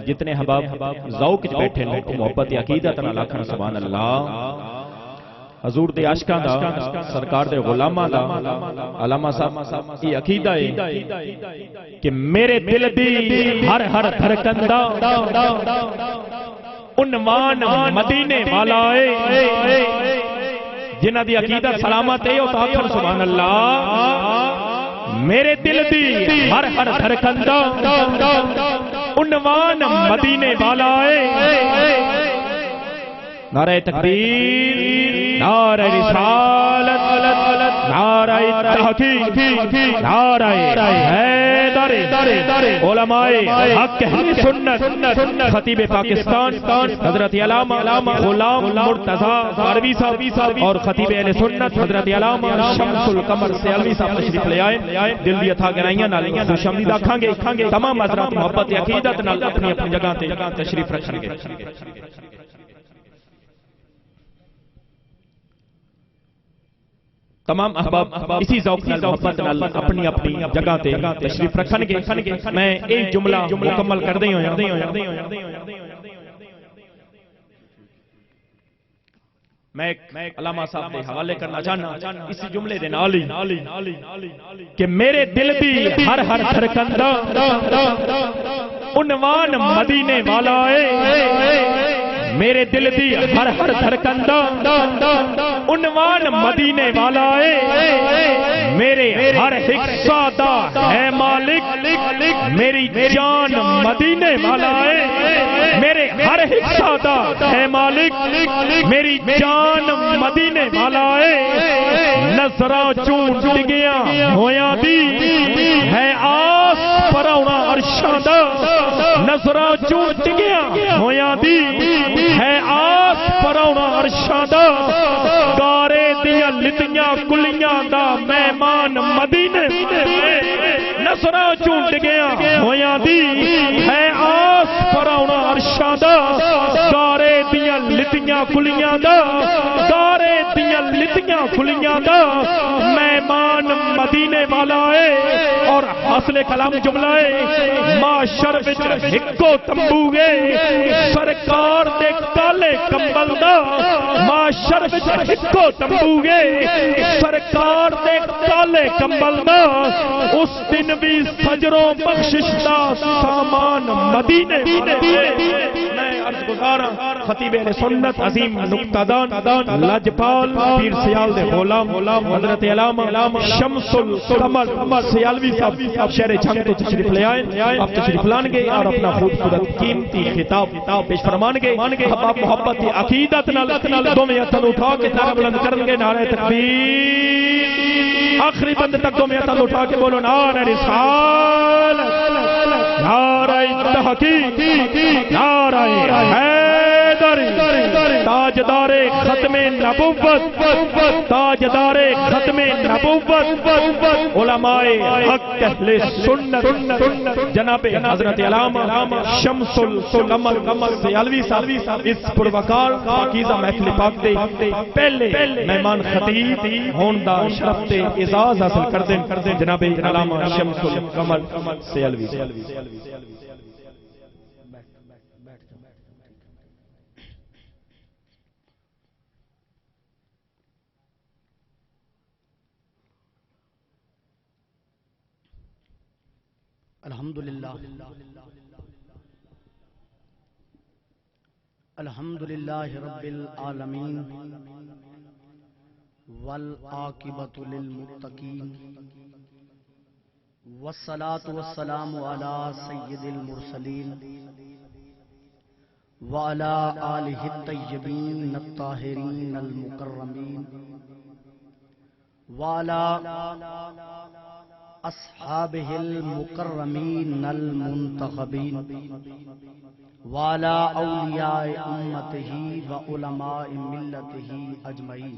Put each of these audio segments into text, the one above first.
جتنے حباب ذوق وچ بیٹھے نے محبت عقیدت نال آکھن سبحان اللہ۔ حضور دے عاشقاں دا سرکار دے غلاماں دا علامہ صاحب یہ عقیدہ ہے کہ میرے دل دی ہر ہر دھڑکن دا عنوان مدینے والا ہے۔ جنہ دی عقیدہ سلامت ہے او آکھن سبحان اللہ۔ میرے دل دی ہر ہر دھڑکن دا عنوان مدینے والا ہے۔ نعرہ تکبیر، نعرہ رسالت، نعرہ تحقیق، نعرہ حیدر، علماء حق اہل سنت، خطیب پاکستان حضرت علامہ غلام مرتضیٰ غاربی صاحب اور خطیب اہل سنت حضرت علامہ شمس القمر سیالوی صاحب تشریف لے آئے۔ دل دی اتھا گہرائیاں نال خوش آمدید آکھاں گے۔ تمام حضرات محبت عقیدت نال اپنی اپنی جگہ تے تشریف رکھن گے۔ تمام احباب اسی ذوق نال محبت نال اپنی اپنی جگہ تے تشریف رکھن گے۔ میں ایک جملہ مکمل کر دیں ہویا میں علامہ صاحب دے حوالے کرنا چاہنا اسی جملے دے نال کہ میرے دل دی ہر ہر دھڑکن دا عنوان مدینے والا ہے۔ میرے دل دی ہر ہر دھڑکن دا عنوان مدینے والا ہے۔ میرے ہر حصہ دا ہے مالک، میری جان مدینے والا ہے۔ میرے ہر حصہ دا ہے مالک، میری جان مدینے والا ہے۔ نظراں چون ڈگیاں ہویاں دی ہے آس پراؤنا عرشاں دا۔ نظراں چون ڈگیاں ہویاں دی ہے آس پراؤنا عرشاں دا۔ گارے دیاں لتیاں کلیاں دا مہمان مدینے نظراں چون ڈگیاں ہویاں دی ہے آس پراؤنا عرشاں دا۔ گارے دیاں لتیاں کلیاں دا، گارے دیاں لتیاں کلیاں دا مہمان مدینے والا ہے۔ اور حاصل کلام جملہ ہے معاشر وچ ہکو تمبو گے سرکار دے کالے کمبل دا۔ معاشر وچ ہکو تمبو گے سرکار دے کالے کمبل دا۔ اس دن بھی فجروں بخشش دا سامان مدینے میں عرض گزارا خطیب اہل سنت عظیم نکتہ دان لاجپال پیر سیال دے غلام حضرت علامہ شمس القمر سیالوی صاحب شہر جھنگ تو تشریف لے آئے۔ آپ تشریف لان گے اور اپنا خوبصورت قیمتی خطاب پیش فرمان گے۔ اب آپ محبت عقیدت نال دوویں ہتھاں اٹھا کے نعرہ بلند کرن گے نعرہ تکبیر۔ آخری بند تک دوویں ہتھاں اٹھا کے بولو نعرہ رسالت، نعرہ تحقیق، نعرہ حیدر، تاجدار ختم نبوت، تاجدار ختم نبوت، علماء حق اہل سنت جناب حضرت علامہ شمس القمر سیالوی صاحب اس پروکار پاکیزہ محفل پاک دے پہلے مہمان خطیب ہون دا شرف تے اعزاز حاصل کر دیں جناب علامہ شمس القمر سیالوی۔ الحمدللہ رب العالمین والعاقبۃ للمتقین والصلاة والسلام علی سید المرسلین وعلی آلہ الطیبین الطاہرین المکرمین وعلی اصحابہ المکرمین المنتخبین وعلی اولیاء امتہ وعلماء ملتہ اجمعین۔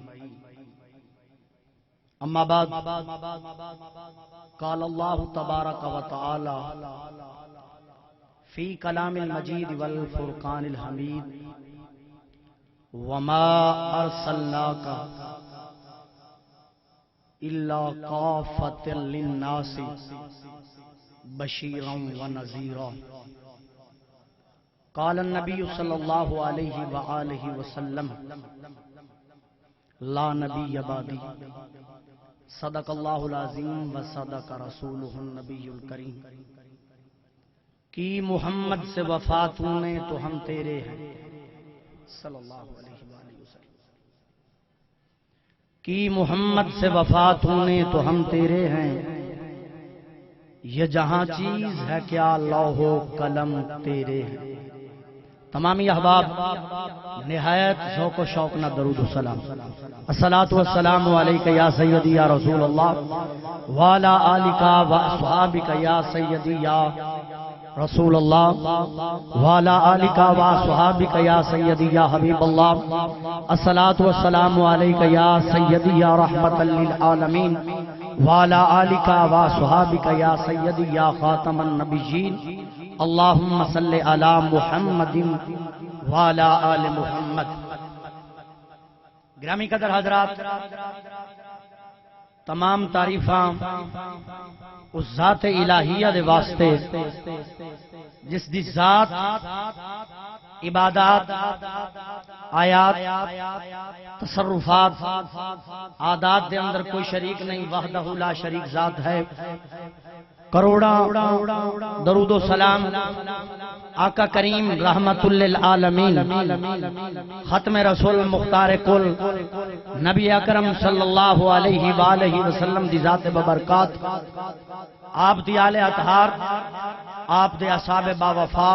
اما بعد، قال اللہ تبارک و تعالی فی کلام المجید والفرقان الحمید وما ارسلناک الا کافۃ للناس بشیرا ونذیرا۔ قال النبی صلی اللہ علیہ وآلہ وسلم لا نبی بعدی صدق اللہ العظیم و صدق رسولہ النبی الکریم کی محمد سے وفا تو نے تو ہم تیرے ہیں صلی اللہ علیہ وآلہ وسلم کی محمد سے وفا تو نے تو ہم تیرے ہیں یہ جہاں چیز ہے کیا لوح و قلم تیرے ہیں۔ تمامی احباب نہایت ذوق و شوق نہ درود و سلام، الصلاۃ والسلام علیک یا سیدی یا رسول اللہ وعلی آلک و اصحابک یا سیدی یا رسول اللہ وعلی آلک و اصحابک یا سیدی یا حبیب اللہ، الصلاۃ والسلام علیک یا سیدی یا رحمت للعالمین وعلی آلک و اصحابک یا سیدی یا خاتم النبیین، اللہم صلی علی محمد وعلی آل محمد۔ گرامی قدر حضرات، تمام تعریفاں اس ذات الہیہ دے واسطے جس دی ذات عبادات، آیات، تصرفات، عادات دے اندر کوئی شریک نہیں، وحدہ لا شریک ذات ہے۔ کروڑا درود و سلام آقا کریم رحمت للعالمین ختم رسول مختار کل نبی اکرم صلی اللہ علیہ وآلہ وسلم دی ذات ببرکات، آپ دی آل اطہار، آپ دے اصحاب با وفا،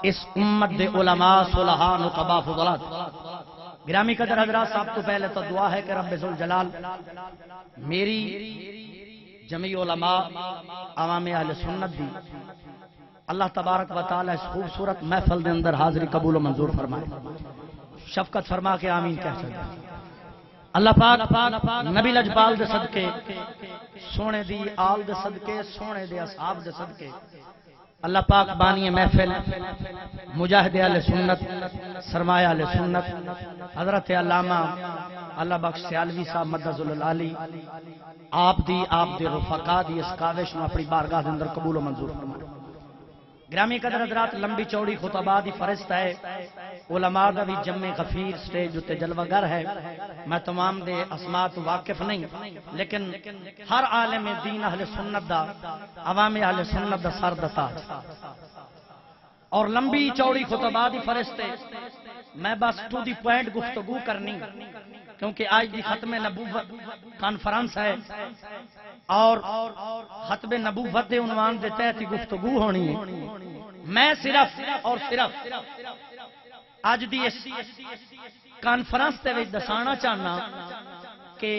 اس امت دے علماء صلحاء نقباء فضلات۔ گرامی قدر حضرات، سب تو پہلے تو دعا ہے کہ رب ذوالجلال میری جمیع علماء عوام اہل سنت دی اللہ تبارک و تعالی اس خوبصورت محفل دے اندر حاضری قبول و منظور فرمائے، شفقت فرما کے آمین کہہ سکتے۔ اللہ پاک نبی لجپال دے صدقے، سونے دی آل دے صدقے، سونے دے اصحاب دے صدقے، اللہ پاک بانی محفل مجاہد اہل سنت، سرمایہ اہل سنت حضرت علامہ اللہ بخش سیالوی صاحب مدظ العالی، آپ دی رفقا دی اس کاوش نو اپنی بارگاہ دے اندر قبول و منظور فرمائے۔ گرامی قدر حضرات، لمبی چوڑی خطبہ دی فرست ہے، علماء دا بھی جمع غفیر سٹیج اتے جلوہ گر ہے، میں تمام دے اسماء تو واقف نہیں، لیکن ہر عالم دین اہل سنت دا، عوام اہل سنت دا سر دا تاج اور لمبی چوڑی خطبہ دی فرست ہے۔ میں بس ٹو دی پوائنٹ گفتگو کرنی، کیونکہ آج دی ختم نبوت کانفرنس ہے اور ختم نبوت دے عنوان دے تحت گفتگو ہونی ہے۔ میں صرف اور صرف آج دی اس کانفرنس تے وچ دسانا چاہنا کہ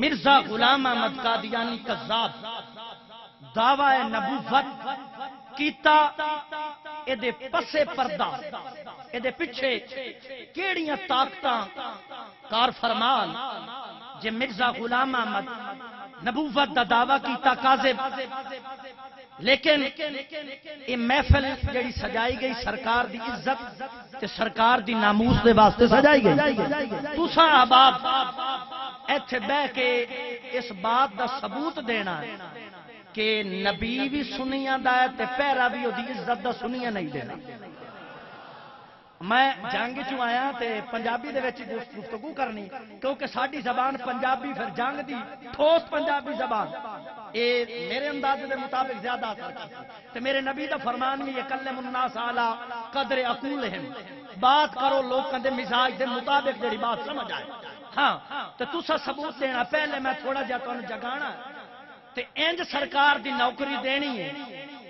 مرزا غلام احمد قادیانی کذاب دعوی نبوت کیتا، اے دے پسے پردہ، اے دے پچھے کیڑیاں طاقتاں کار فرمان، جے مرزا غلام احمد نبوت دا دعویٰ کیتا کاذب، لیکن یہ محفل جڑی سجائی گئی سرکار دی عزت تے سرکار دی ناموس دے واسطے سجائی گئی۔ تساں احباب ایتھے بہ کے اس بات دا ثبوت دینا کہ نبی بھی سنیاں دا ہے تے پیرا بھی دی عزت دا سنیاں نہیں دینا۔ میں جنگ چوں آیا تے پنجابی دے وچ گفتگو کرنی، کیونکہ ساڈی زبان پنجابی، پھر جنگ دی ٹھوس پنجابی زبان اے میرے انداز دے مطابق زیادہ اثر کرتی، تے میرے نبی دا فرمان بھی یکلم الناس علی قدر عقولہم، بات کرو لوکاں دے مزاج دے مطابق جڑی بات سمجھ آئے۔ ہاں تے تساں ثبوت دینا، پہلے میں تھوڑا جہا تانوں جگانا تے انج سرکار دی نوکری دینی ہے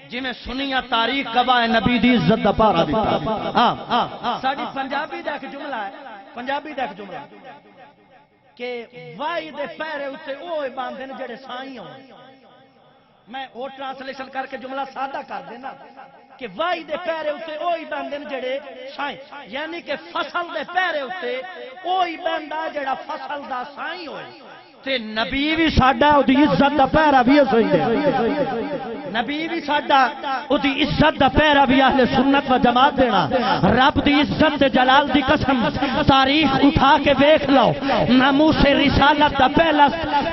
جی میں سنیا تاریخ گواہ نبی دی عزت دا پارا دیتا۔ ہاں ساڈی پنجابی دا ایک جملہ ہے، پنجابی دا ایک جملہ کہ وائی دے پیرے اتے اوے باندھے نے جڑے سائیں ہون۔ میں او ٹرانسلیشن کر کے جملہ سادہ کر دینا کہ وائی دے پیرے اتے اوہی باندھے نے جڑے سائیں، یعنی کہ فصل دے پیرے اتے اوہی بندہ جڑا فصل دا سائیں ہوئے۔ تے نبی بھی ساڈا او دی عزت دا پیرا بھی ہوئی نبی بھی ساڈا او دی عزت دا پیرا بھی اہل سنت و جماعت دینا رب دی عزت تے جلال دی قسم تاریخ اٹھا کے دیکھ لو ناموس رسالت دا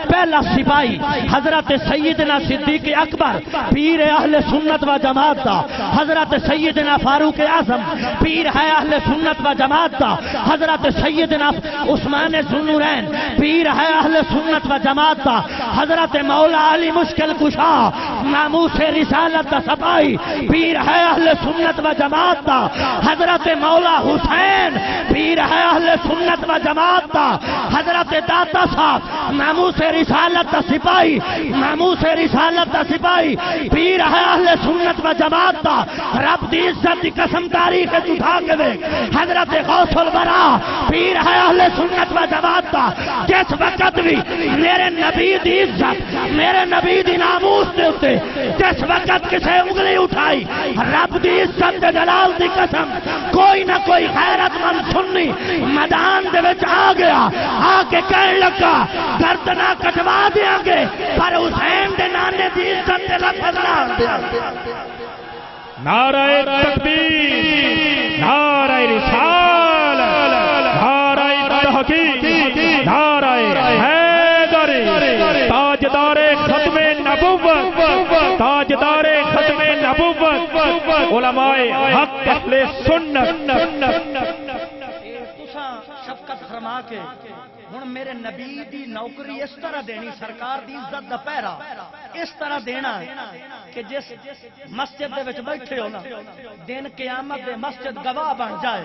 پہلا سپاہی حضرت سیدنا صدیق اکبر پیر اہل سنت و جماعت دا حضرت سیدنا فاروق اعظم پیر ہے اہل سنت و جماعت دا حضرت سیدنا عثمان ذوالنورین پیر ہے اہل سنت و جماعت دا حضرت مولا علی مشکل کشا ناموس رسالت دا سپاہی پیر ہے اہل سنت و جماعت دا حضرت مولا حسین پیر ہے اہل سنت و جماعت دا حضرت داتا صاحب ناموس رسالت دا سپاہی ناموس رسالت دا سپاہی پیر ہے اہل سنت و جماعت دا رب دی عزت دی قسم تاریخ اٹھا کے دیکھ حضرت غوث الورا پیر ہے اہل سنت و جماعت دا جس وقت بھی میرے نبی دی عزت میرے نبی دی ناموس دے ہوتے جس وقت کسے انگلی اٹھائی رب دی عزت دے جلال دی قسم کوئی نہ کوئی غیرت مند سنی میدان دے وچ آ گیا آ کے کہنے لگا گردنا کٹوا دیا گے پر حسین دے نانے دی عزت دے لفظ نہ دیا نعرہ تکبیر نعرہ رسالت نعرہ تحقیق نعرہ حیدری تاجدار ختم نبوت تاجدار ختم نبوت علماء حق اہل سنت شفقت فرما کے ہن میرے نبی دی نوکری اس طرح دینی سرکار دی عزت دا پیرا اس طرح دینا کہ جس مسجد دے وچ بیٹھے ہو نا دن قیامت دے مسجد گواہ بن جائے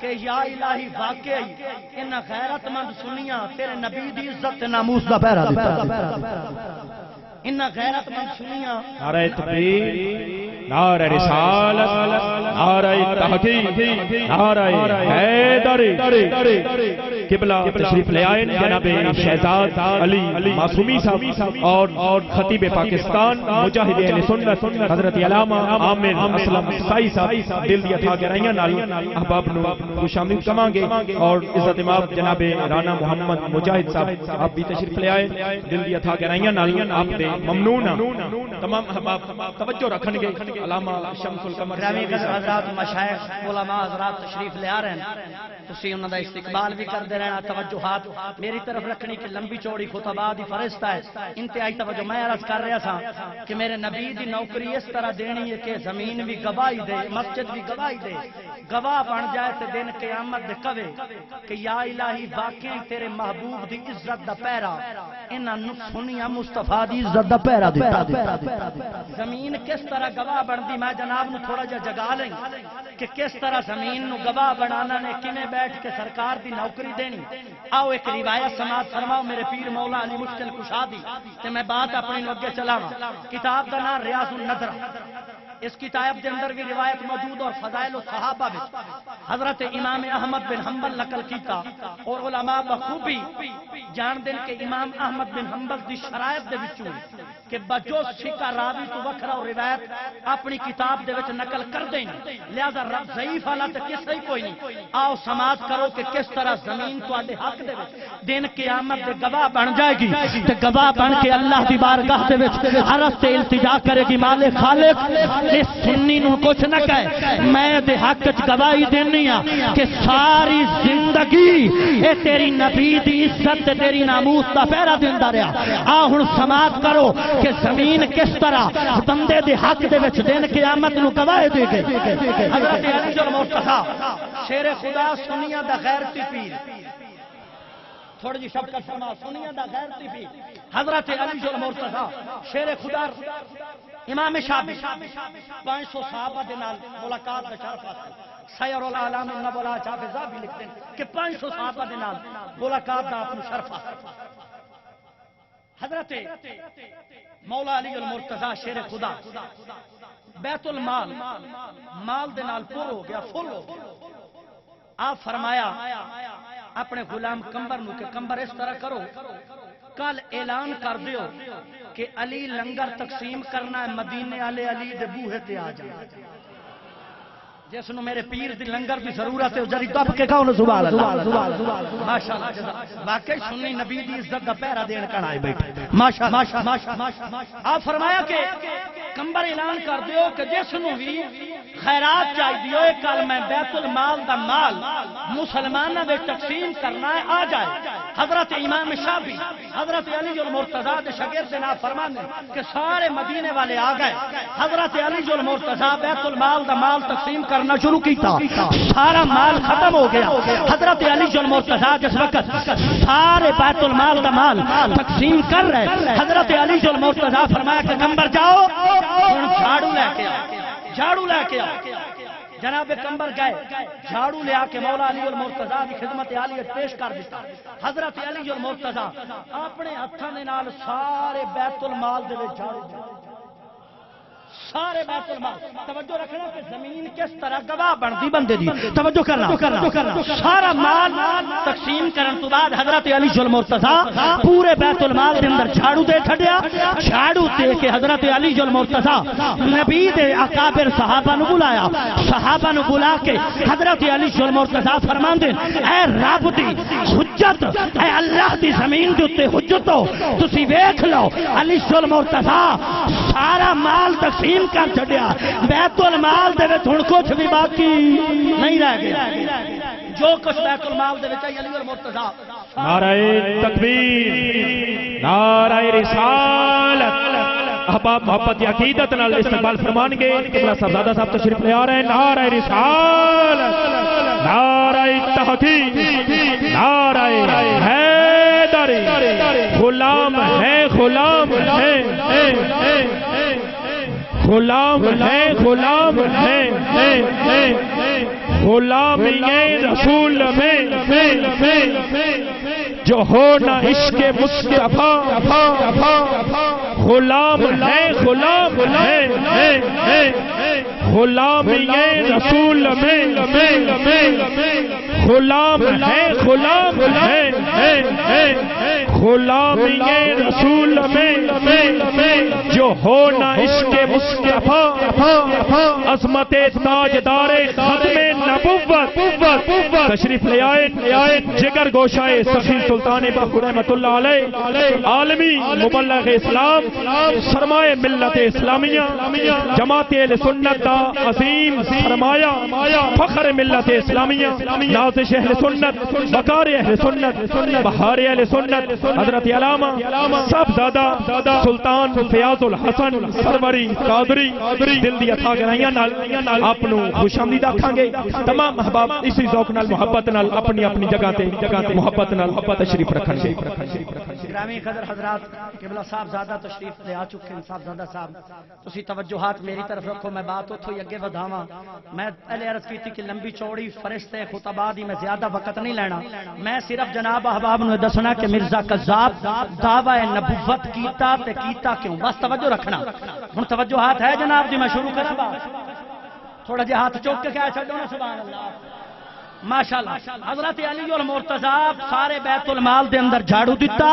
کہ یا الہی واقعی انہاں غیرت مند سنیاں تیرے نبی دی عزت تے ناموس دا پیرا دیتا انہاں غیرت مند سنیاں نعرہ تکبیر نعرہ رسالت نعرہ تحقیق نعرہ حیدری قبلہ تشریف لے آئے جناب شہزاد علی معصومی صاحب اور خطیب پاکستان مجاہد اہل سنت حضرت علامہ عامر اسلم سائی صاحب دل دیا تھا گرائیاں نال احباب نو شامل کمانگے اور عزت امام جناب رانا محمد مجاہد صاحب آپ بھی تشریف لے آئے دل دیا تھا گرائیاں نال آپ دے ممنون تمام احباب توجہ رکھن گے علامہ شمس القمر گرامی حضرات مشائخ علماء حضرات تشریف لے آ رہے ہیں تسی انہاں دا استقبال بھی کر دے رہنا توجہات میری طرف رکھنی کہ لمبی چوڑی خطبہ دی فرشتہ ہے انتہائی توجہ میں عرض کر رہا تھا کہ میرے نبی دی نوکری اس طرح دینی ہے کہ زمین بھی گواہی دے مسجد بھی گواہی دے گواہ بن جائے تے دن قیامت دے کہے کہ یا الہی واقعی تیرے محبوب دی عزت دا پیرا انہاں سنیاں مصطفیٰ دی عزت دا پیرا دیتا زمین کس طرح گواہ بندی میں جناب نو تھوڑا جا جگا لیں کہ کس طرح زمین نو گواہ بنانا نے کنے بیٹھ کے سرکار دی نوکری دینی آؤ ایک روایت سماعت فرماؤ میرے پیر مولا علی مشکل کشا دی تے میں بات اپنی اگے چلاواں کتاب دا نام ریاض النظر اس کتاب کے اندر بھی روایت موجود اور فضائل الصحابہ وچ حضرت امام احمد بن حنبل نقل کیتا اور علماء بخوبی جان دین کہ امام احمد بن حنبل دی شرائط دے وچوں کہ بجو شکا راوی تو وکھرا اور روایت اپنی کتاب دے وچ نقل کر دیں لہذا رب ضعیف والا تے کسے کوئی نہیں آؤ سماعت کرو کہ کس طرح زمین تواڈے حق دے وچ دن قیامت دے گواہ بن جائے گی تے گواہ بن کے اللہ دی بارگاہ دے وچ عرض تے التجا کرے گی مالک خالق اس سنی نو کچھ نہ کہے میں دے حق وچ گواہی دینی ہاں کہ ساری زندگی اے تیری نبی دی عزت تے تیری ناموس دا پہرا دیندا رہیا آ ہن سماعت کرو کہ زمین کس طرح بندے دے حق دے وچ دن قیامت نو گواہی دے گے حضرت علی المرتضی شیر خدا سنیاں دا غیرتی پیر تھوڑی جی شفقت فرما سنیاں دا غیرتی پیر حضرت علی المرتضی شیر خدا امام شافعی 500 صحابہ دے نال ملاقات دا شرف حاصل سیر العالم النبلا حافظہ بھی لکھتے ہیں کہ 500 صحابہ دے نال ملاقات دا اپنا شرف حاصل حضرت مولا علی المرتضی شیر خدا بیت المال مال دے نال پر ہو گیا فل ہو گیا آپ فرمایا اپنے غلام کمبر نو کہ کمبر اس طرح کرو کل اعلان کر دیو کہ علی لنگر تقسیم کرنا ہے مدینے والے علی دے بوہے تے آ جائیں جس نو میرے پیر دی لنگر دی ضرورت ہے جری دب کے کہو نا سبحان اللہ ماشاءاللہ واقعی سنی نبی دی عزت دا پہرا دین کر آئے بیٹھے ماشاءاللہ آپ فرمایا کہ کمبر اعلان کر دیو کہ جس نو بھی خیرات چاہی دیو کل میں بیت المال دا مال مسلمانہ دے تقسیم کرنا ہے آ جائے حضرت امام شافعی حضرت علی المرتضیٰ دے شاگرد سے نا فرمانے کہ سارے مدینے والے آ گئے حضرت علی المرتضیٰ بیت المال دا مال تقسیم کرنا شروع کیتا سارا مال ختم ہو گیا حضرت علی المرتضیٰ جس وقت سارے بیت المال دا مال تقسیم کر رہے حضرت علی المرتضیٰ فرمایا کہ کمبر جاؤ جھاڑو لے کے آؤ جھاڑو لے کے آؤ جناب کمبر گئے جھاڑو لے آ کے مولا علی المرتضیٰ کی خدمت عالیت پیش کر دیتا حضرت علی المرتضیٰ اپنے ہتھاں دے نال سارے بیت المال دے وچ جھاڑو سارے بیت المال توجہ رکھنا کہ زمین کس طرح گواہ بنتی بندے دی توجہ کرنا سارا مال تقسیم کرن تو بعد حضرت علی المرتضیٰ پورے بیت المال کے اندر جھاڑو دے چھڈیا جھاڑو دے کے حضرت علی المرتضیٰ نبی دے اکابر صحابہ نو بلایا صحابہ نو بلا کے حضرت علی المرتضیٰ فرماندے اے رب دی حجت اے اللہ دی زمین دے اوتے حجت ہو تسی ویکھ لو علی المرتضیٰ سارا مال تقسیم کر چھڈیا بیت المال دے وچ ہن کچھ بھی باقی نہیں رہ گیا جو کچھ بیت المال دے وچ علی المرتضیٰ نعرہ تکبیر نعرہ رسالت احباب محبت کی عقیدت نال استقبال فرمان گے قبلہ صاحبزادہ صاحب تشریف لے آ رہے ہیں نعرہ رسالت نعرہ تحقیق نعرہ حیدر غلام ہے غلام ہے غلام ہے غلام ہے غلام رسول میں جو ہو نہ عشق مصطفیٰ غلام ہے غلام ہے غلام رسول میں غلام ہے غلام ہے غلام رسول میں جو ہو نہ عشق مصطفیٰ عظمت تاجدار ختم نبوت تشریف لے آئے جگر گوشائے سخی سلطان باخود رحمت اللہ علیہ عالمی مبلغ اسلام سرمایہ ملت اسلامیہ جماعت اہل سنت دا عظیم سرمایہ فخر ملت اسلامیہ نازش اہل سنت وقار اہل سنت بہار اہل سنت حضرت علامہ صاحبزادہ سلطان فیاض الحسن سروری قادری دل دی عطا گرائیاں نال اپنو خوش آمدید آکھاں گے تمام احباب اسی ذوق نال محبت نال اپنی اپنی جگہ تے محبت نال تشریف رکھن گے گرامی قدر حضرات قبلہ صاحبزادہ تشریف لے آ چکے ہیں صاحبزادہ صاحب تسی توجہات میری طرف رکھو میں بات اتھو اگے ودھاواں میں پہلے عرض کی تھی کہ لمبی چوڑی فرشتے خطبہ دی میں زیادہ وقت نہیں لینا میں صرف جناب احباب نے دسنا کہ مرزا کذاب دعوی نبوت کیتا تے کیتا کیوں بس توجہ رکھنا ہن توجہات ہے جناب دی میں شروع کراں بات تھوڑا جہا ہاتھ چوک کے کہہ چھڈو نا سبحان اللہ ماشاءاللہ حضرت علی المرتضیٰ سارے بیت المال دے اندر جھاڑو دیتا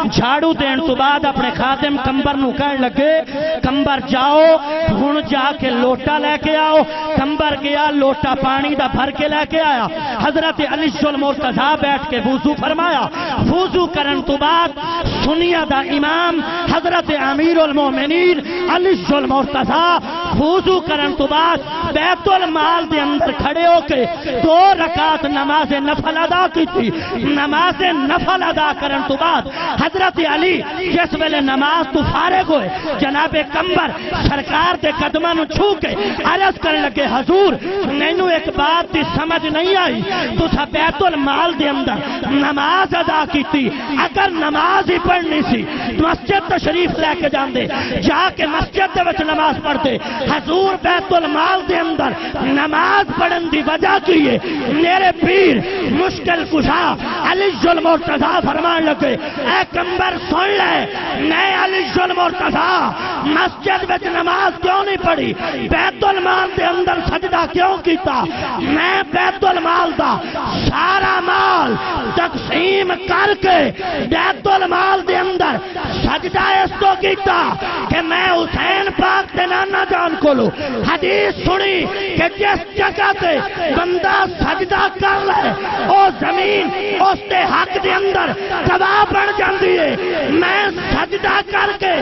جھاڑو دین تو بعد اپنے خادم کمبر نو کہن لگے کمبر جاؤ ہن جا کے لوٹا لے کے آؤ کمبر گیا لوٹا پانی دا بھر کے لے کے آیا حضرت علی المرتضیٰ بیٹھ کے وضو فرمایا وضو کرن تو بعد سنیہ دا امام حضرت امیر المومنین علی المرتضیٰ وضو کرن تو بعد بیت المال دے اندر کھڑے ہو کے 2 رکعت نماز نفل ادا کی تھی نماز نفل ادا کرن تو بعد حضرت علی جس ویلے نماز تو فارغ ہوئے جناب کمبر سرکار دے قدماں نو چھو کے عرض کرنے لگے حضور مینوں ایک بات دی سمجھ نہیں آئی تسا بیت المال دے اندر نماز ادا کی تھی اگر نماز ہی پڑھنی سی مسجد تشریف لے کے جاندے جا کے مسجد دے وچ نماز پڑھتے حضور بیت المال دے اندر نماز پڑھن دی وجہ کی ہے میرے پیر مشکل کشا علی المرتضیٰ فرمان لگے اے کمبر سن لے میں علی المرتضیٰ مسجد وچ نماز کیوں نہیں پڑھی بیت المال دے اندر سجدہ کیوں کیتا میں بیت المال دا سارا مال تقسیم کر کے بیت المال دے اندر سجدہ اس تو کیتا کہ میں حسین پاک دے نانا جان کو لو حدیث سنی سنی کہ جس جگہ تے بندہ سجدہ کر لے او زمین اس دے حق دے اندر گواہ بن جاندی ہے. میں سجدہ کر کے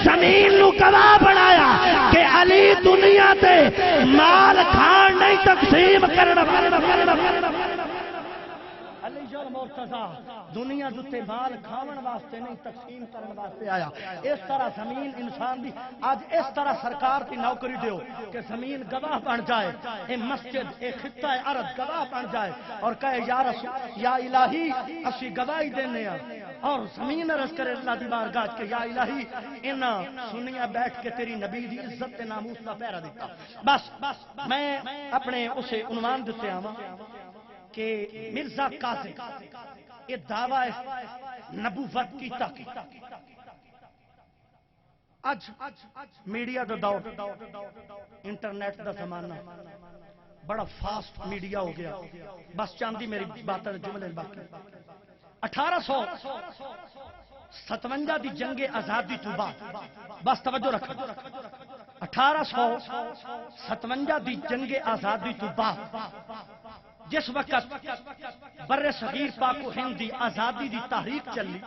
زمین نو گواہ بنایا کہ علی دنیا تے مال کھان نہیں تقسیم کرنا. علی جل مرتضی دنیا دے مال کھاون واسطے نہیں تقسیم کرن واسطے آیا. اس طرح زمین انسان دی اج اس طرح سرکار دی نوکری دیو کہ زمین گواہ بن جائے, اے مسجد اے خطہ ارض گواہ بن جائے اور کہے یا رسول یا الہی اسی گواہی دینے ہیں. اور زمین عرض کرے اللہ دی بارگاہ کہ یا الہی انہاں سنیا بیٹھ کے تیری نبی دی عزت تے ناموس دا پہرا دیتا. بس میں اپنے اسے عنوان دیتے آواں کہ مرزا کاظم یہ دعوی نبوت کیتا. اج میڈیا دا دور, انٹرنیٹ دا زمانہ, بڑا فاسٹ میڈیا ہو گیا. بس چاندی میری بات جملے باقی. 1857 دی جنگ آزادی تو بعد, بس توجہ رکھو, 1857 دی جنگ آزادی تو بعد جس وقت بر صغیر پاک و ہند دی آزادی دی تحریک چلی,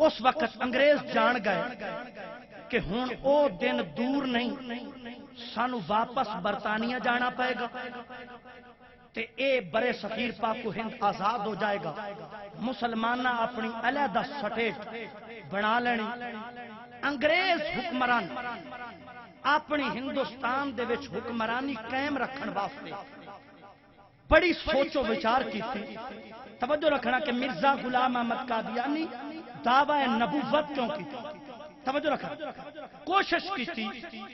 اس وقت انگریز جان گئے کہ ہن او دن دور نہیں, سانو واپس برطانیہ جانا پائے گا تے اے برے صغیر پاک و ہند آزاد ہو جائے گا. مسلمانہ اپنی علیحدہ سٹیٹ بنا لینی. انگریز حکمران اپنی ہندوستان دے وچ حکمرانی قائم رکھن واسطے بڑی سوچ و وچار کی تھی. توجہ رکھنا کہ مرزا غلام احمد قادیانی دعوی نبوت کیوں کی تھی. توجہ رکھنا کوشش کی تھی,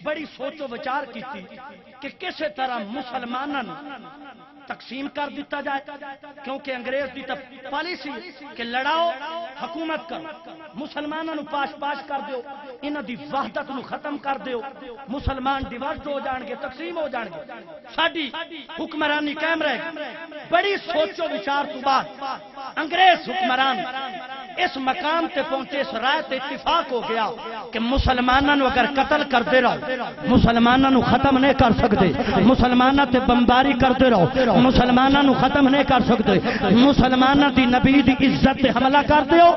بڑی سوچ و وچار کی تھی کہ کس طرح مسلمانوں تقسیم کر دیتا جائے, کیونکہ انگریز کی پالیسی کہ لڑاؤ حکومت کرو, مسلمانوں پاش پاش کر دیو, انہاں دی وحدت نو ختم کر دیو, مسلمان ڈیوائڈ ہو جان گے, تقسیم ہو جان گے, ساڈی حکمرانی قائم رہے گی. بڑی سوچ و وچار تو بعد انگریز حکمران اس مقام تے پہنچے, اس رائے تے اتفاق ہو گیا کہ مسلمانوں اگر قتل کرتے رہو مسلمانوں ختم نہیں کر سکتے, مسلمانوں تے بمباری کرتے رہو مسلمانوں ختم نہیں کر سکتے, مسلمانوں دی نبی دی عزت تے حملہ کرتے ہو.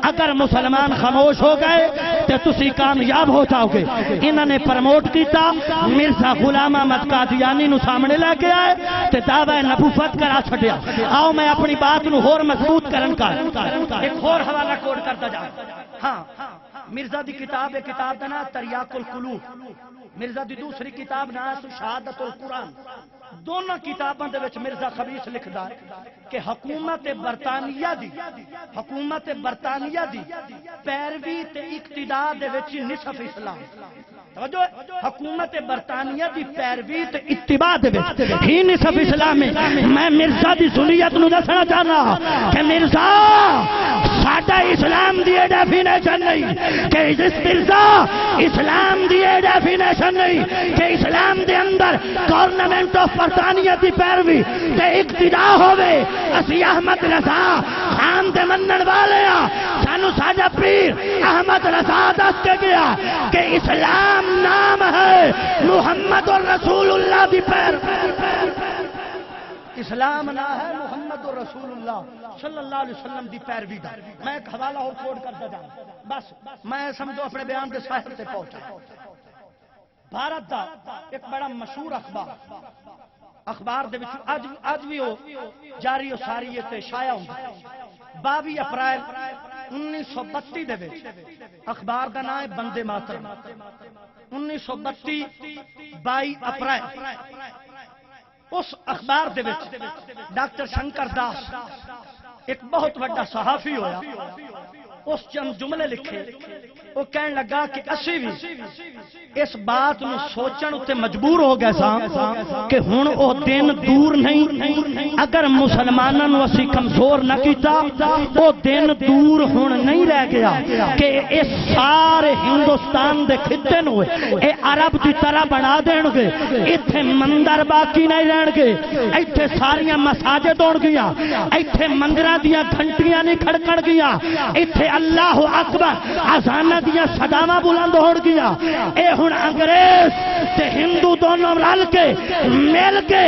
اگر مسلمان خاموش ہو گئے تو تسی کامیاب ہو جاؤ گے. انہوں نے پروموٹ کیتا, مرزا غلام احمد قادیانی نو سامنے لے کے آئے تے دعوی نبوت کرا چھڈیا. آؤ میں اپنی بات نو ہور مضبوط کرن کا ایک اور حوالہ کوٹ کرتا جا. ہاں مرزا دی کتاب ہے, کتاب دا نام تریاق القلوب. مرزا دی دوسری کتاب نام شہادت القرآن. دونوں کتاباں دے وچ مرزا خبیث لکھدا ہے کہ حکومت برطانیہ دی پیروی تے اقتداء دے وچ نصف اسلام. توجہ, حکومت برطانیہ دی پیروی تے اتباع دے وچ ہی نصف اسلام ہے. میں مرزا دی سنیت نو دسنا چاہنا کہ مرزا ساڈا اسلام دی ڈیفینیشن نہیں, کہ مرزا اسلام دی ڈیفینیشن نہیں کہ اسلام دے اندر گورنمنٹ آف برطانیہ دی پیروی تے اقتداء ہوے. اسی احمد رضا خان دے منن والے ہاں, سانو ساڈا پیر احمد رضا دس کے گیا کہ اسلام نام ہے محمد رسول اللہ دی پیروی. اسلام نام ہے محمد رسول اللہ صلی اللہ علیہ وسلم دی پیروی دا. میں ایک حوالہ اور کوٹ کرتا جاؤں, بس میں سمجھو اپنے بیان کے ساحل سے پہنچا. بھارت دا ایک بڑا مشہور اخبار دے وچ اج بھی وہ جاری و ساری تے شائع ہوندا. 22 اپریل 1932 دے وچ اخبار دا نام ہے بندے ماترم. 1932 22 اپریل اس اخبار دے وچ ڈاکٹر شنکر داس ایک بہت بڑا صحافی ہویا, اس چند جملے لکھے. وہ کہنے لگا کہ اسی بھی اس بات نو سوچن تے مجبور ہو گئے سا کہ ہن او دن دور نہیں, اگر مسلمانوں نو اسی کمزور نہ کیتا او دن دور ہن نہیں رہ گیا کہ اس سارے ہندوستان دے خطے نو اے عرب دی طرح بنا دین گے. ایتھے مندر باقی نہیں رہن گے, ایتھے ساریاں مساجد ہون گیا, ایتھے مندراں دیاں گھنٹیاں نہیں کھڑکڑ گیا, ایتھے اللہ اکبر اذان دیاں صداواں بلند ہون گیا. اے ہن انگریز تے ہندو دونوں رل کے مل کے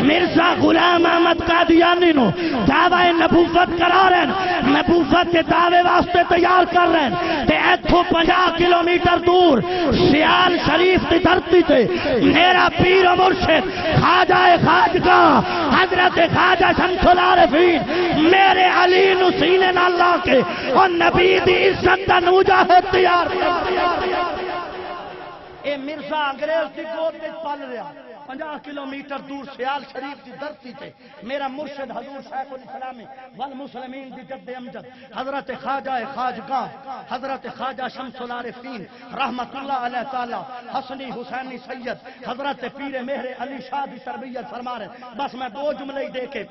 مرزا غلام احمد قادیانی نو دعوی نبوت کرا رہے ہیں، نبوت کے دعوے واسطے تیار کر رہے ہیں تے ایتھوں 50 کلومیٹر دور سیال شریف کی دھرتی تے میرا پیر و مرشد خواجہ خواجگاہ حضرت خواجہ شمس العارفین میرے علی نو سینے نال لا کے اور نبی دی عزت دا مجاہد تیار اے مرزا انگریز دی گود وچ پل رہا 50 کلومیٹر دور سیال شریف کی دھرتی تے میرا مرشد حضور شیخ الاسلام والمسلمین دی جد امجد حضرت خواجہ خواجگاہ حضرت خواجہ شمس العارفین رحمت اللہ علیہ تعالی حسنی حسینی سید حضرت پیر مہر علی شاہ دی تربیت فرما رہے. بس میں 2 جملے ہی دے کے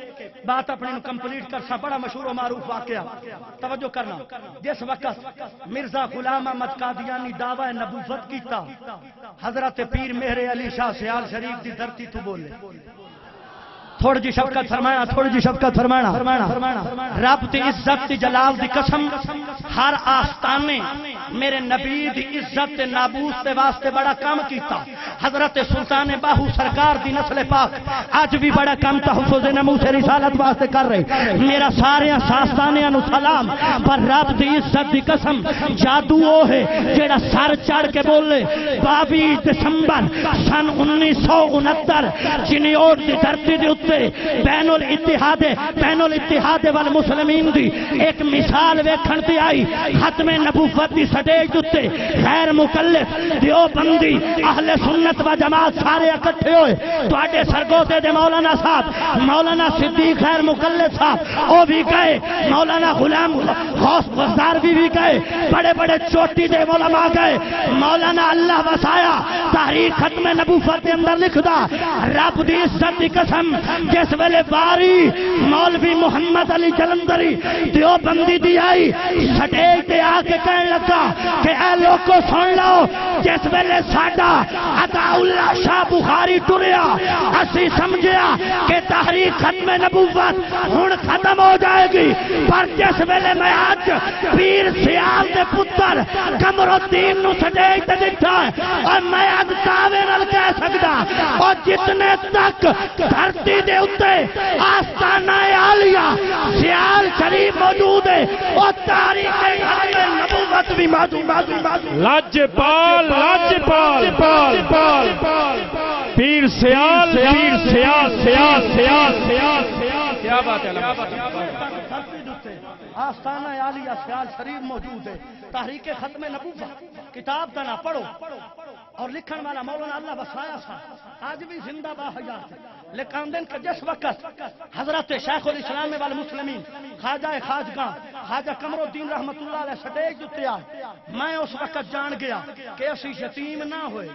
بات اپنی کمپلیٹ کر سا. بڑا مشہور و معروف واقعہ توجہ کرنا. جس وقت مرزا غلام احمد قادیانی دعوی نبوت کیتا حضرت پیر مہر علی شاہ سیال شریف دی دھرتی تو بولے تھوڑی جی شفقت فرمایا تھوڑی جی شفقت فرمانا رب دی عزت دی جلال دی قسم ہر آستانے میرے نبی دی عزت تے نابوس تے واسطے بڑا کام کیتا. حضرت سلطان باہو سرکار دی نسل پاک اج بھی بڑا کام تحفظ ناموس رسالت واسطے کر رہے. میرا سارے آستانیاں نو سلام پر رب دی عزت دی قسم جادو او ہے جیڑا سر چڑھ کے بولے 22 دسمبر سن 1969 چنیوٹ دی دھرتی دی بین الاتحاد والمسلمین دی ایک مثال ویکھن تے آئی. ختم نبوت دی سٹیج تے غیر مکلف دیوبندی اہل سنت و جماعت سارے اکٹھے ہوئے. تواڈے سرگوتے دے مولانا صاحب مولانا صدیق غیر مکلف صاحب او بھی گئے, مولانا غلام غوث غزاروی بھی گئے, بڑے بڑے چوٹی دے علماء گئے. مولانا اللہ وسایا تاریخ ختم نبوت دے اندر لکھدا رب دی عزت دی قسم جس ویلے باری مولوی محمد علی جلندری دیوبندی دی آئی سٹیج تے آ کے کہنے لگا کہ اے لوگو سن لو جس ویلے ساڈا عطا اللہ شاہ بخاری ٹریا اسی سمجھیا کہ تحریک ختم نبوت ہن ختم ہو جائے گی, پر جس ویلے میں آج پیر سیال دے پتر قمر الدین نو سٹیج تے دکھا ہے اور میں آج دعوے نال کہہ سکدا اور جتنے تک دھرتی دے اتے آستانہ عالیہ سیال شریف موجود ہے اور تاریخ نبوت بھی موجود. لاجپال پیر سیال کیا بات ہے. آستانہ عالیہ سیال شریف موجود ہے. تحریک ختم نبوت کتاب کا نہ پڑھو اور لکھن والا مولانا اللہ وسایا سا آج بھی زندہ باحیات ہے. لیکن دن کہ جس وقت حضرت شیخ الاسلام والمسلمین خواجہ خواجگاہ خواجہ قمر الدین رحمت اللہ علیہ سٹیج تے آئے, میں اس وقت جان گیا کہ اسی یتیم نہ ہوئے.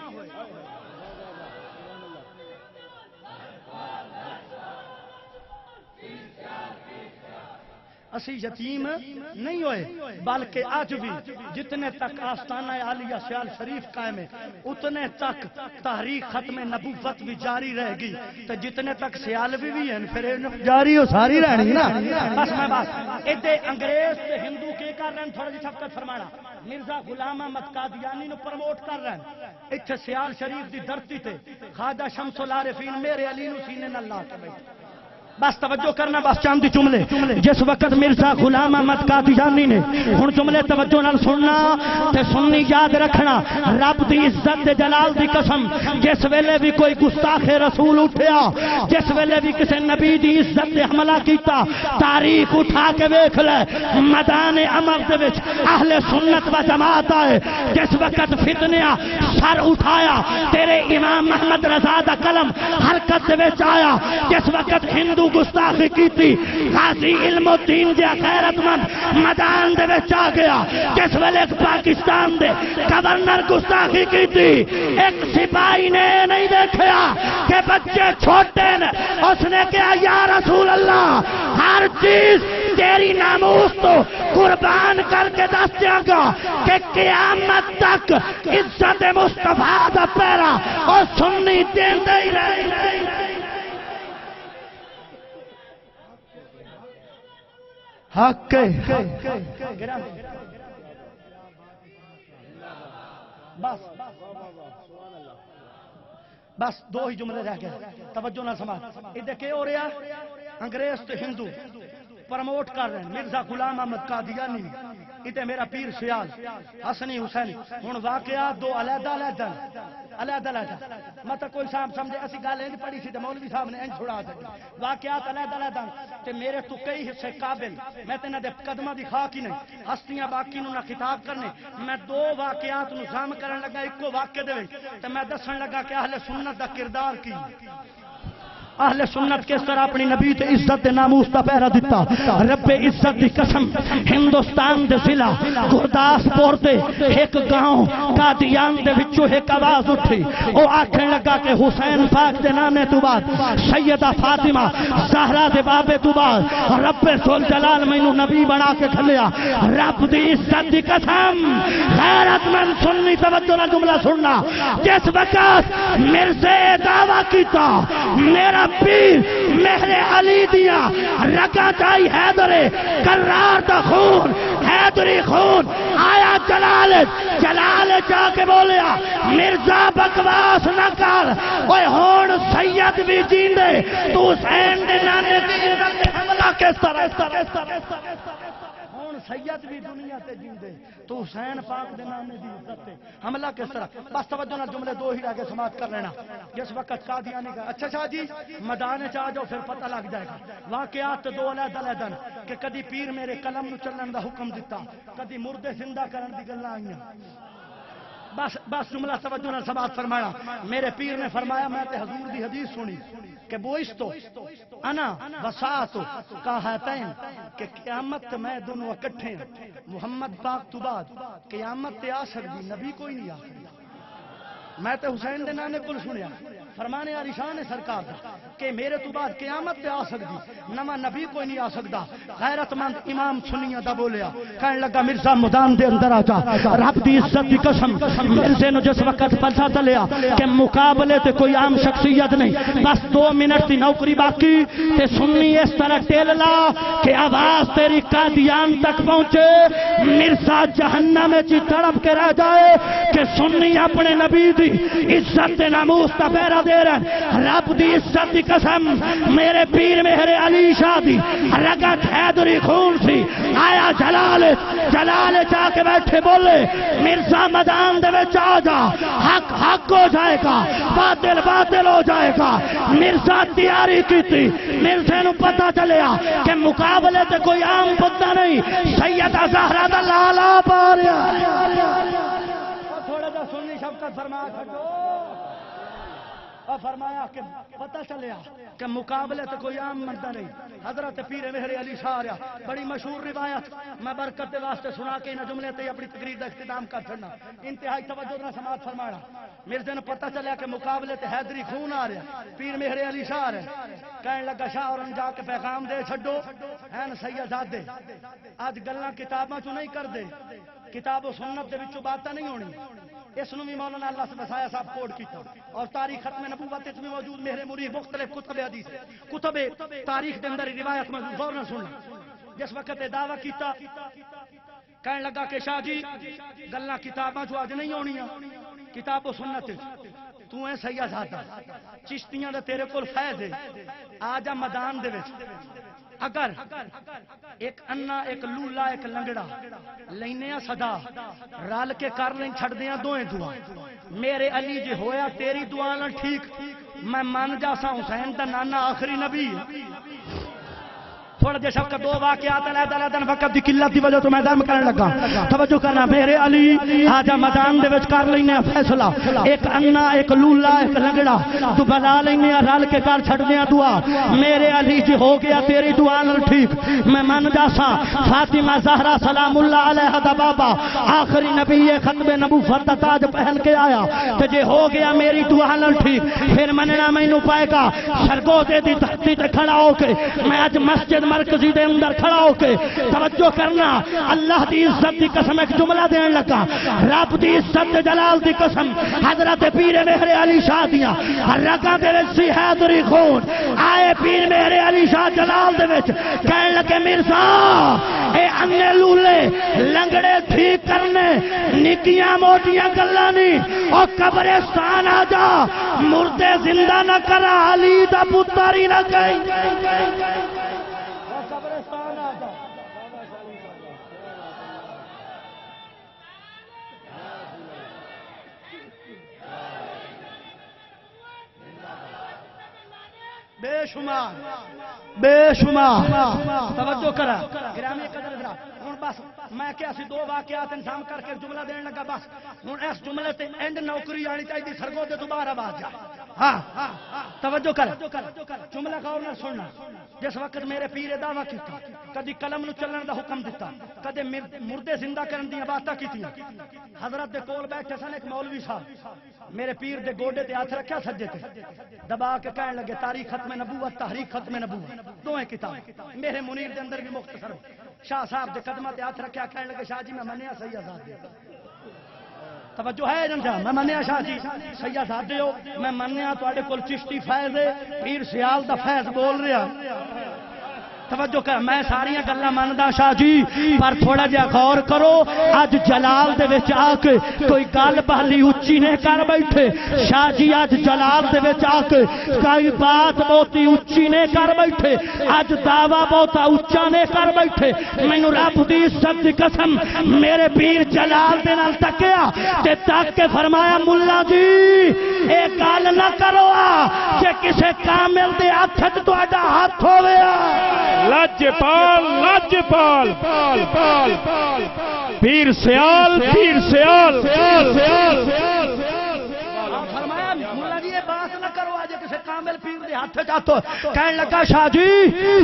اسی یتیم نہیں ہوئے بلکہ آج بھی جتنے تک آستانہ عالیہ سیال شریف قائم ہے اتنے تک تحریک ختم نبوت بھی جاری رہے گی. تو جتنے تک سیالوی بھی ہیں پھر جاری ہو ساری رہنی نا. بس میں بات ادھے انگریز تے ہندو کی کر رہے ہیں تھوڑا جی شفقت فرمانا. مرزا غلام احمد قادیانی نو پروموٹ کر رہے ہیں اتنے سیال شریف دی دھرتی تے خواجہ شمس العارفین میرے علی نو سینے نال لا کے بیٹھے. بس توجہ کرنا بس چاندی جملے. جس وقت مرزا غلام احمد قادیانی نے ہن جملے توجہ نال سننا تے سننی یاد رکھنا رب دی عزت تے جلال دی قسم جس ویلے بھی کوئی گستاخ رسول اٹھیا جس ویلے بھی کسی نبی دی عزت تے حملہ کیتا تاریخ اٹھا کے ویکھ لے میدان عمر دے وچ اہل سنت و جماعت آئے. جس وقت فتنیا سر اٹھایا تیرے امام محمد رضا دا قلم حرکت دے وچ آیا. جس وقت ہندو گستاخی کیتی غازی علم الدین جا غیرت مند میدان دے وچ آ گیا. جس ویلے پاکستان دے گورنر گستاخی کیتی ایک سپاہی نے نہیں دیکھا کہ بچے چھوٹے نے, اس نے کہا یا رسول اللہ ہر چیز تیری ناموس تو قربان کر کے دس دیا گا کہ قیامت تک عزت مصطفیٰ دا پیرا اور سنی دیندے ہی رہے. حق بس بس دو ہی جملے رہ گئے، توجہ نہ سمجھ. ادھر کیا ہو رہا؟ انگریز تے ہندو پرموٹ کر رہے ہیں مرزا غلام احمد قادیانی، ادھر میرا پیر سیال حسنی حسینی. ہوں واقعات دو علیحدہ علیحدہ مطلب کوئی صاحب سمجھے اسی گل انج پڑھی سی تے مولوی صاحب نے انج چھڑا دی. واقعات علیحدہ علیحدہ تے میرے تو کئی حصے قابل، میں تے انہاں دے قدماں دی خاک ہی نہیں، ہستیاں باقی نو نہ خطاب کرنے. میں دو واقعات نو ضم کرن لگا اکو واقعے دے وچ تے میں دسن لگا کہ اہل سنت دا کردار کی. اہل سنت کس طرح اپنی نبی تے عزت دے ناموس دا پہرا دیتا. رب عزت دی قسم ہندوستان دے ضلع گرداسپور دے ایک گاؤں قادیان دے وچوں ایک آواز اٹھی، او آکھن لگا کہ حسین پاک دے نانے تو بعد سیدہ فاطمہ زہرا دے بابے تو بعد رب ذوالجلال مینوں نبی بنا کے کھلیا. رب دی عزت دی قسم غیرت مند سنی توجہ نال جملہ سننا. جس وقت مرزے دعویٰ کیتا میرا پیر مہر علی دیا رگا چائی حیدرے کرار دا خون حیدری خون آیا جلال جا کے بولیا مرزا بکواس نہ کر، اوے ہون سید بھی جیندے تو حسین دے نانے دی حملہ کس طرح ہون سید بھی دنیا تے جیندے تو حسین پاک دے نانے دی عزت تے حملہ کس طرح. بس توجہ نہ جملے دو ہی رہ کے سماعت کر لینا. جس وقت قادیانی کا اچھا شاہ جی میدان چ آ جاؤ پھر پتہ لگ جائے گا. واقعات دو علیحدہ علیحدہ کہ کدی پیر میرے قلم نو چلن دا حکم دیتا، کدی مردے زندہ کرن دی گلاں آئیاں. بس جملہ توجہ نہ سماعت فرمایا. میرے پیر نے فرمایا میں تے حضور دی حدیث سنی کہ بوئستو انا وساعت کا ہاتین کہ قیامت میں دونوں اکٹھے محمد پاک تو بعد قیامت تے آ سکتی نبی کوئی نہیں آ سکتا. میں تے حسین دے نانے کل سنیا فرمانے علی شان سرکار دا کہ میرے تو بعد قیامت تے آ سکتی نما نبی کوئی نہیں آ سکتا. غیرت مند امام سنیہ دا بولیا کہنے لگا مرزا میدان دے اندر آ جا. رب دی عزت دی قسم مرزے نو جس وقت پتا چلیا کہ مقابلے تے کوئی عام شخصیت نہیں، بس 2 منٹ دی نوکری باقی تے سنی اس طرح ٹیل لا کہ آواز تیری قادیان تک پہنچے، مرزا جہنم میں چی تڑپ کے رہ جائے کہ سنی اپنے نبی دی عزت دے ناموس تا پہرا دے رہے. رب دی عزت دی قسم میرے پیر مہر علی شاہ دی رگت حیدری خون سی آیا جلال جا کے بیٹھے بولے مرزا میدان دے وچ آ جا، حق حق ہو جائے گا، باطل باطل ہو جائے گا. مرزا تیاری کی، مرزے نو پتہ چلیا کہ مقابلے تے کوئی عام بندہ نہیں، سیدہ زہرا دا لالا پا رہا. تھوڑا جا سنی شفقت فرما چھڈو. اور فرمایا کہ پتہ چلیا کہ مقابلے تو کوئی عام بندہ نہیں. حضرت پیر مہر علی شاہ رہا بڑی مشہور روایت میں برکت دے واسطے سنا کے انہاں جملے تے اپنی تقریر دا اختتام کر چھڑنا. انتہائی توجہ نہ سماعت فرمانا. مرزے نے پتہ چلیا کہ مقابلے تے حیدری خون آ رہا، پیر مہر علی شاہ رہا کہنے لگا شاہ اور جا کے پیغام دے چھڈو ہیں سیدزادے اج گلاں کتاباں چوں نہیں کر دے، کتاب و سنت دے وچوں باتاں نہیں ہونی. اس نو بھی مولانا اللہ سے بسایا صاحب کوڈ کیتا اور تاریخ ختم نبوت اس میں موجود میرے مرید مختلف کتب حدیث کتب تاریخ دے اندر روایت موجود. غور نہ سننا. جس وقت دعویٰ کیتا کہنے لگا کہ شاہ جی گلاں کتاباں جو اج نہیں ہونیاں، کتاب و سنت تو ہے سیدزادہ چشتیاں دے تیرے کول فیض ہے، آ جا میدان دے وچ. اگر ایک انا ایک لولا ایک لنگڑا لینے صدا رل کے کر لیں چھڑ دیاں دوئیں دعا میرے علی جی ہویا تیری دعا نہ ٹھیک میں مان جا سا حسین دا نانا آخری نبی. تھوڑا جیسا کا دو واقعات علیحدہ وقت دی قلت دی وجہ تو میدان میں کرنے لگا. توجہ کرنا میرے علی آجا میدان دے وچ کر لینے فیصلہ ایک انا ایک لولا ایک لنگڑا تو بنا لینے رل کے کر چھڑ دیا دعا میرے علی جی ہو گیا تیری دعا نال ٹھیک میں من جاسا فاطمہ زہرا سلام اللہ علیہ دا بابا آخری نبی ختم نبوت دا تاج پہن کے آیا تے جے ہو گیا میری دعا نال ٹھیک پھر مننا مینوں پائے گا سرگودے دی دھرتی تے کھڑا ہو کے میں اج مسجد مسجد مرکزی دے اندر کھڑا ہو کے توجہ کرنا اللہ دی عزت دی قسم ایک جملہ دین لگا رب دی عزت جلال دی قسم حضرت پیر مہر علی شاہ دیاں رگاں دے وچ سی حیدری خون آئے پیر مہر علی شاہ جلال دے وچ کہن لگے مرزا اے انے لولے لنگڑے ٹھیک کرنے نکیاں موٹیاں گلاں نہیں او قبرستان آ جا مردے زندہ نہ کرا علی دا پتر ہی نہ کہیں قبرستان آ جا بے شمار توجہ کرا گرامی قدر ذرا ہن بس میں کیا سی دو واقعات انظام کر کے جملہ دین لگا بس ہن اس جملے تے اینڈ نوکری آنی چاہیے سرگو دے دوبارہ بات جا ہاں توجہ کر جملہ غور نال سننا جس وقت میرے پیر دعویٰ کیتا کدی قلم نو چلن دا حکم دیتا کدی مردے زندہ کرن دی باتاں کیتیاں حضرت دے کول بیٹھے سن ایک مولوی صاحب میرے پیر دے گوڈے تے ہاتھ رکھیا سجے تے دبا کے کہن لگے تاریخ ختم نبوت تحریک ختم نبوت دوئے کتاب میرے منیر دے اندر بھی مختصر شاہ صاحب دے قدمہ تے ہاتھ رکھیا کہن لگے شاہ جی میں منیا صحیح آزاد دے توجہ ہے جنجا میں منیا شاہ جی صحیح آزاد دے ہو میں منیا تواڈے کول چشتی فیض ہے پیر سیال دا فیض بول رہا توجہ کر میں ساری گلاں مندا شاہ جی پر تھوڑا جہا غور کرو اج جلال دے وچ آ کے کوئی گل بہلی اچھی نہیں کر بیٹھے شاہ جی اج جلال دے وچ آ کے کوئی بات بہتی اچھی نہیں کر بیٹھے اج دعویٰ بہتا اچا نہیں کر بیٹھے مینوں رب دی عزت دی قسم میرے پیر جلال دے نال تکیا تے تک کے فرمایا مولا جی اے گل نہ کرو کہ کسے کامل دے ہاتھ وچ تہاڈا ہاتھ ہوے لاجپال لاجپال پیر سیال پیر سیال فرمایا مولا جی یہ بات نہ کرو آج کسی کامل پیر دے ہاتھ جاتو کہنے لگا شاہ جی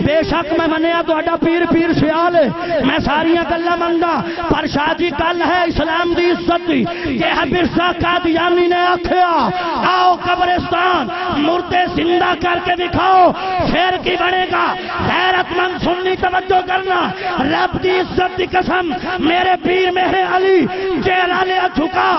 بے شک میں منیا تہاڈا پیر پیر سیال ہے میں ساریاں گلاں مندا پر شاہ جی گل ہے اسلام دی عزت دی کہ مرزا قادیانی نے آکھیا آؤ قبرستان مردے زندہ کر کے دکھاؤ پھر کی بنے گا غیرت مند سنی توجہ کرنا رب دی عزت دی قسم میرے پیر مہر علی چہرہ لے جھکا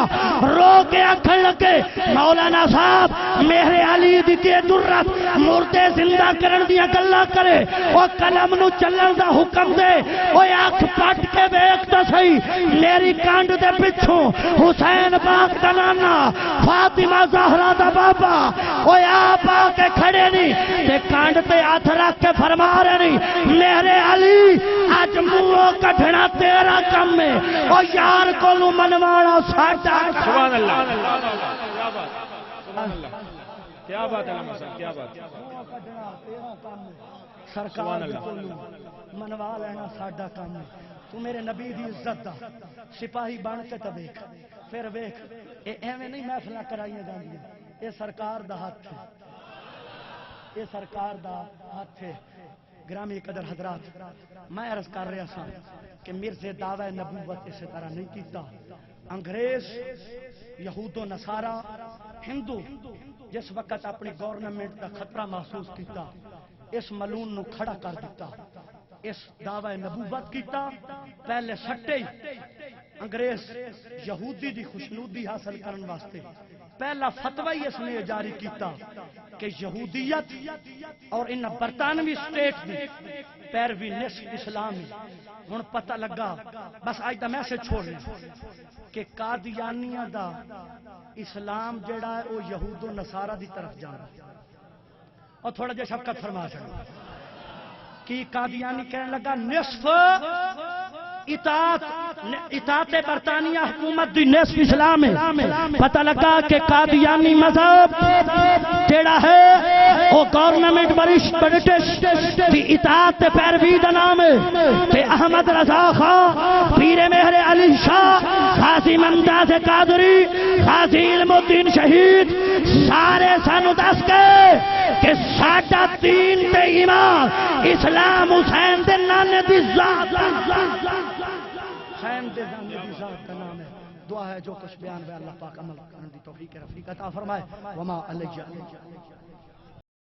رو کے آکھن لگے مولانا صاحب مہر علی دی تے درت مردے زندہ کرن دیا گلاں کرے او قلم نو چلن دا حکم دے او اکھ پٹ کے ویکھ تے صحیح میری کانڈ دے پچھوں حسین پاک دا نانا فاطمہ زہرا دا بابا او آپ آ کے کھڑے نہیں تے کانڈ تے ہاتھ رکھ کے فرما رہے نہیں میرے علی اج منہوں کڈھنا تیرا کم ہے او یار کولوں منوانا ساڈا سبحان اللہ کیا بات ہے علامہ صاحب کیا بات سرکار منوا لینا ساڈا کام ہے تو میرے نبی دی عزت دا سپاہی بن کے تے دیکھ پھر ویکھ اے ایویں نہیں محفلاں کرائیاں جاندیاں اے سرکار دا ہاتھ ہے اے سرکار دا ہاتھ ہے گرامی قدر حضرات میں عرض کر رہا سا کہ مرزے دعوی نبوت اسی طرح نہیں کیتا انگریز یہود و نصارہ ہندو جس وقت اپنی گورنمنٹ کا خطرہ محسوس کیتا اس ملون نو کھڑا کر دیتا اس دعوی نبوت کیتا پہلے سٹے انگریز یہودی دی خوشنودی حاصل کرن واسطے پہلا فتوی اس نے جاری کیتا کہ یہودیت اور ان برطانوی سٹیٹ دی پیروی نصف اسلامی ہن پتہ لگا بس آج دا میسج چھوڑ رہا کہ قادیانیاں دا اسلام جڑا ہے وہ یہود و نصارہ دی طرف جا رہا اور تھوڑا جا شفقت فرما چاہیے کہ قادیانی کہنے لگا نصف اطاعت برطانیہ حکومت دی نصف اسلام ہے پتہ لگا کہ قادیانی مذہب جڑا ہے وہ گورنمنٹ برٹش دی اطاعت پیروی دا نام ہے تے احمد رضا خان پیر مہر علی شاہ قاضی ممتاز قادری قاضی علم الدین شہید سارے سانو دس گئے کہ ساڈا دین تے ایمان اسلام حسین دے نانے دی ذات حسین دے نانے دی ذات کا نام ہے دعا ہے جو کچھ بیان ہے اللہ پاک عمل کرنے دی توفیق رفیق عطا فرمائے وما علیہ